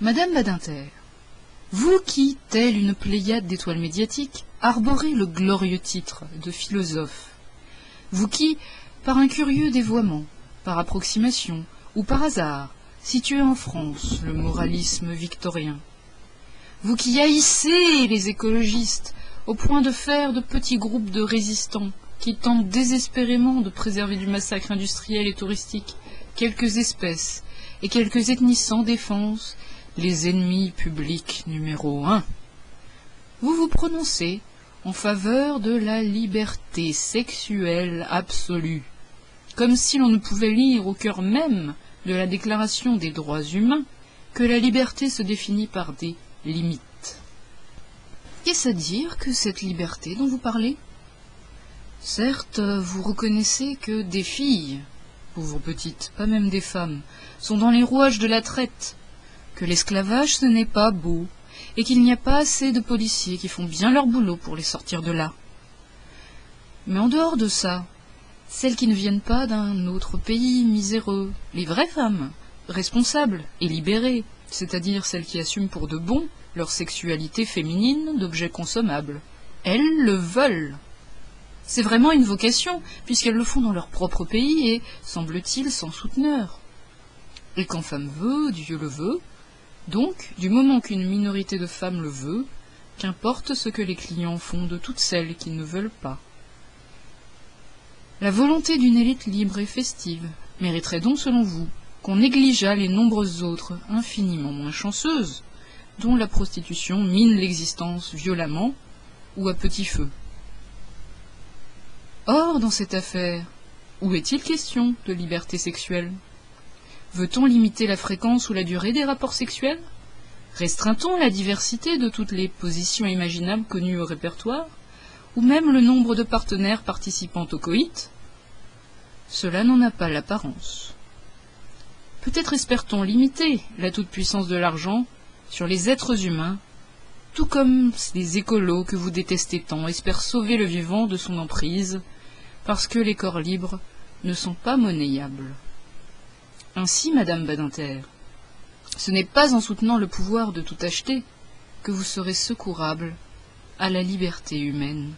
Madame Badinter, vous qui, telle une pléiade d'étoiles médiatiques, arborez le glorieux titre de philosophe, vous qui, par un curieux dévoiement, par approximation ou par hasard, situez en France le moralisme victorien, vous qui haïssez les écologistes au point de faire de petits groupes de résistants qui tentent désespérément de préserver du massacre industriel et touristique quelques espèces et quelques ethnies sans défense, les ennemis publics numéro 1. Vous vous prononcez en faveur de la liberté sexuelle absolue, comme si l'on ne pouvait lire au cœur même de la Déclaration des droits humains que la liberté se définit par des limites. Qu'est-ce à dire que cette liberté dont vous parlez ? Certes, vous reconnaissez que des filles, pauvres petites, pas même des femmes, sont dans les rouages de la traite, que l'esclavage ce n'est pas beau, et qu'il n'y a pas assez de policiers qui font bien leur boulot pour les sortir de là. Mais en dehors de ça, celles qui ne viennent pas d'un autre pays miséreux, les vraies femmes, responsables et libérées, c'est-à-dire celles qui assument pour de bon leur sexualité féminine d'objet consommable, elles le veulent. C'est vraiment une vocation, puisqu'elles le font dans leur propre pays et, semble-t-il, sans souteneur. Et quand femme veut, Dieu le veut. Donc, du moment qu'une minorité de femmes le veut, qu'importe ce que les clients font de toutes celles qui ne veulent pas. La volonté d'une élite libre et festive mériterait donc, selon vous, qu'on négligeât les nombreuses autres, infiniment moins chanceuses, dont la prostitution mine l'existence violemment ou à petit feu. Or, dans cette affaire, où est-il question de liberté sexuelle ? Veut-on limiter la fréquence ou la durée des rapports sexuels ? Restreint-on la diversité de toutes les positions imaginables connues au répertoire ? Ou même le nombre de partenaires participant au coït ? Cela n'en a pas l'apparence. Peut-être espère-t-on limiter la toute-puissance de l'argent sur les êtres humains, tout comme les écolos que vous détestez tant espèrent sauver le vivant de son emprise, parce que les corps libres ne sont pas monnayables. Ainsi, Madame Badinter, ce n'est pas en soutenant le pouvoir de tout acheter que vous serez secourable à la liberté humaine.